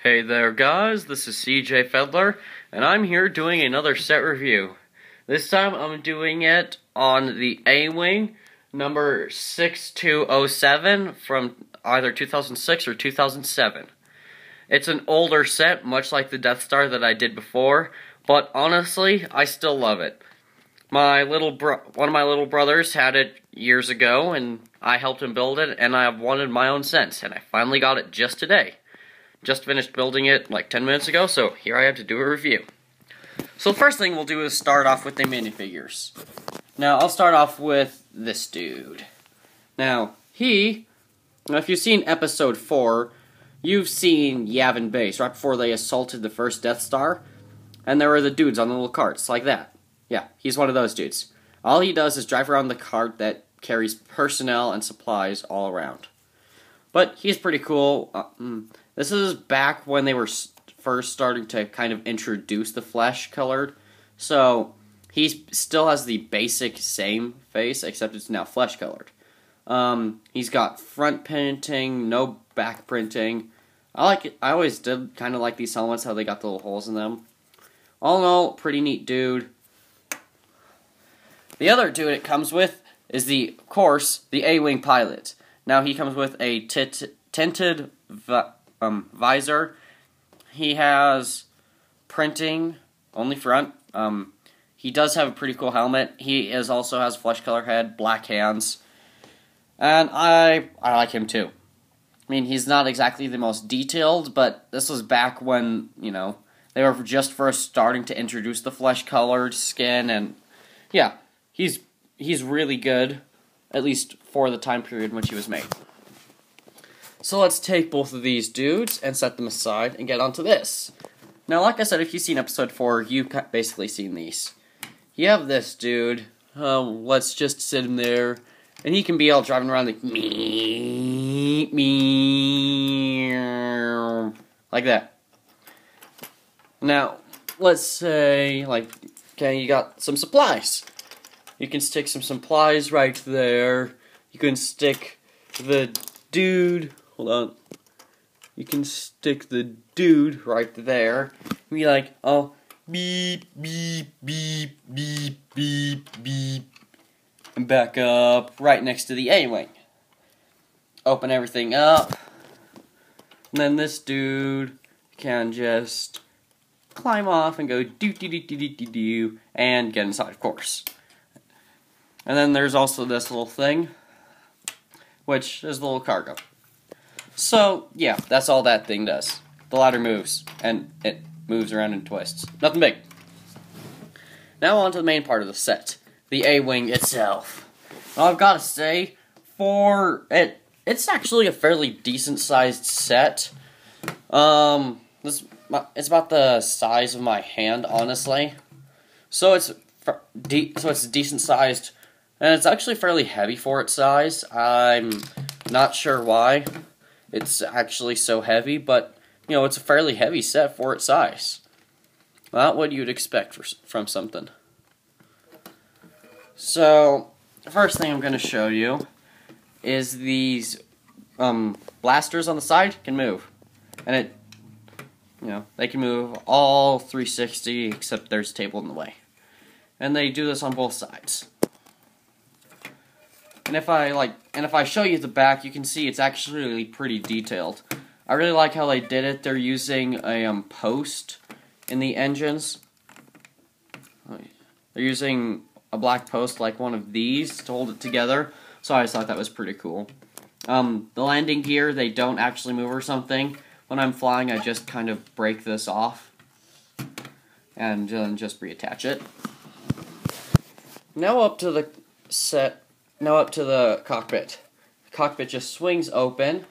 Hey there guys, this is CJ Fedler, and I'm here doing another set review. This time I'm doing it on the Awing number 6207 from either 2006 or 2007. It's an older set, much like the Death Star that I did before, but honestly, I still love it. One of my little brothers had it years ago, and I helped him build it, and I have wanted my own since, and I finally got it just today. Just finished building it like 10 minutes ago, so here I have to do a review. So the first thing we'll do is start off with the minifigures. Now, I'll start off with this dude. Now, if you've seen episode 4, you've seen Yavin Base, right before they assaulted the first Death Star, and there were the dudes on the little carts, like that. Yeah, he's one of those dudes. All he does is drive around the cart that carries personnel and supplies all around. But he's pretty cool. This is back when they were first starting to kind of introduce the flesh colored. So he still has the basic same face, except it's now flesh colored. He's got front printing, no back printing. I like it. I always did kind of like these helmets, how they got the little holes in them. All in all, pretty neat dude. The other dude it comes with is of course, the Awing pilot. Now he comes with a tinted visor. He has printing, only front. He does have a pretty cool helmet. He also has a flesh color head, black hands. And I like him too. I mean, he's not exactly the most detailed, but this was back when, they were just first starting to introduce the flesh colored skin, and yeah, he's really good, at least for the time period in which he was made. So let's take both of these dudes and set them aside and get onto this. Now, like I said, if you've seen episode 4, you've basically seen these. You have this dude. Let's just sit him there, and he can be all driving around like like that. Now, let's say, okay, you got some supplies. You can stick some supplies right there. You can stick the dude. Hold on. You can stick the dude right there. Be like, oh, beep, beep, beep, beep, beep, beep. And back up right next to the A-Wing. Open everything up. And then this dude can just climb off and go do and get inside, of course. And then there's also this little thing, which is the little cargo. So, yeah, that's all that thing does. The ladder moves, and it moves around and twists. Nothing big. Now on to the main part of the set, the A-Wing itself. Well, I've got to say, it's actually a fairly decent-sized set. It's about the size of my hand, honestly. So it's decent-sized. And it's actually fairly heavy for its size. I'm not sure why it's actually so heavy, but, it's a fairly heavy set for its size. Not what you'd expect from something. So, the first thing I'm going to show you is these blasters on the side can move. And they can move all 360, except there's a table in the way. And they do this on both sides. And if I show you the back, you can see it's actually pretty detailed. I really like how they did it. They're using a post in the engines. They're using a black post like one of these to hold it together. So I just thought that was pretty cool. The landing gear, they don't actually move or something. When I'm flying, I just kind of break this off and just reattach it. Now up to the cockpit. The cockpit just swings open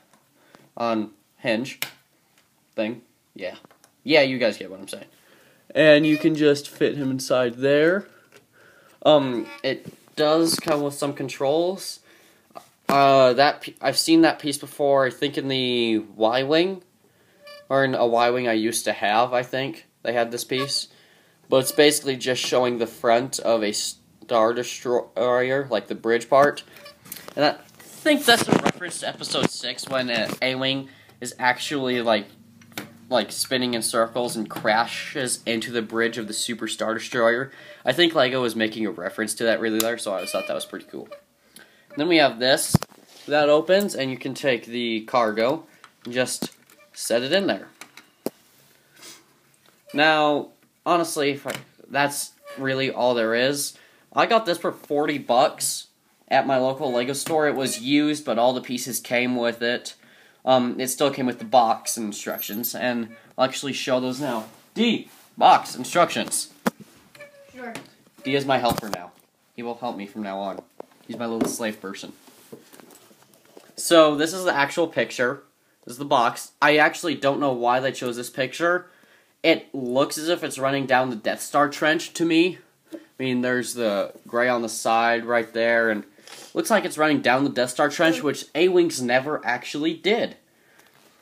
on hinge thing. Yeah, you guys get what I'm saying. And you can just fit him inside there. It does come with some controls. I've seen that piece before. I think in the Y-Wing, or in a Y-Wing I used to have. I think they had this piece, but it's basically just showing the front of a Star Destroyer, like the bridge part. And I think that's a reference to episode 6 when Awing is actually like spinning in circles and crashes into the bridge of the Super Star Destroyer. I think Lego was making a reference to that really there, so I just thought that was pretty cool. And then we have this that opens, and you can take the cargo and just set it in there. Now, honestly, that's really all there is. I got this for 40 bucks at my local Lego store. It was used, but all the pieces came with it. It still came with the box and instructions, and I'll actually show those now. D, box, instructions. Sure. D is my helper now. He will help me from now on. He's my little slave person. So, this is the actual picture. This is the box. I actually don't know why they chose this picture. It looks as if it's running down the Death Star trench to me. I mean, there's the gray on the side right there, and looks like it's running down the Death Star trench, which A-Wings never actually did.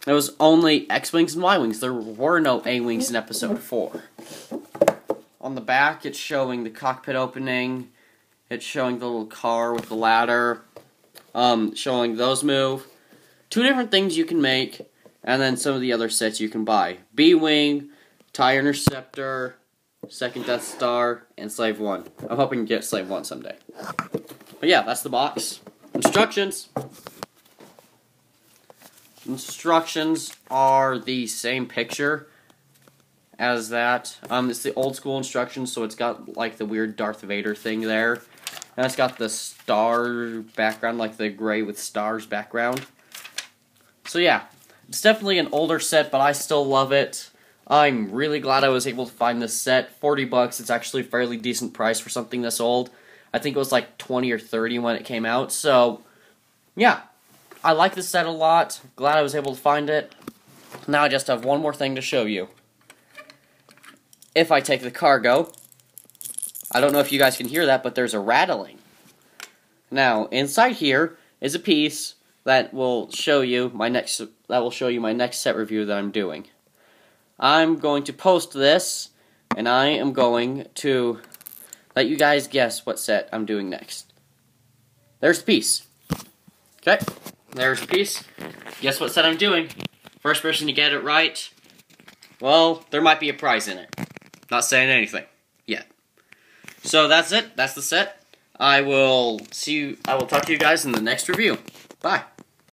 It was only X-Wings and Y-Wings. There were no A-Wings in Episode 4. On the back, it's showing the cockpit opening. It's showing the little car with the ladder. Showing those move. 2 different things you can make, and then some of the other sets you can buy. B-Wing, TIE Interceptor, Second Death Star, and Slave 1. I'm hoping to get Slave 1 someday. But yeah, that's the box. Instructions. Instructions are the same picture as that. It's the old school instructions, so it's got like the weird Darth Vader thing there. And it's got the star background, like the gray with stars background. So yeah, it's definitely an older set, but I still love it. I'm really glad I was able to find this set. 40 bucks, it's actually a fairly decent price for something this old. I think it was like 20 or 30 when it came out, so yeah. I like this set a lot. Glad I was able to find it. Now I just have one more thing to show you. If I take the cargo, I don't know if you guys can hear that, but there's a rattling. Now, inside here is a piece that will show you my next set review that I'm doing. I'm going to post this, and I am going to let you guys guess what set I'm doing next. There's the piece. Okay, there's the piece. Guess what set I'm doing? First person to get it right, well, there might be a prize in it. Not saying anything yet. So that's it. That's the set. I will talk to you guys in the next review. Bye.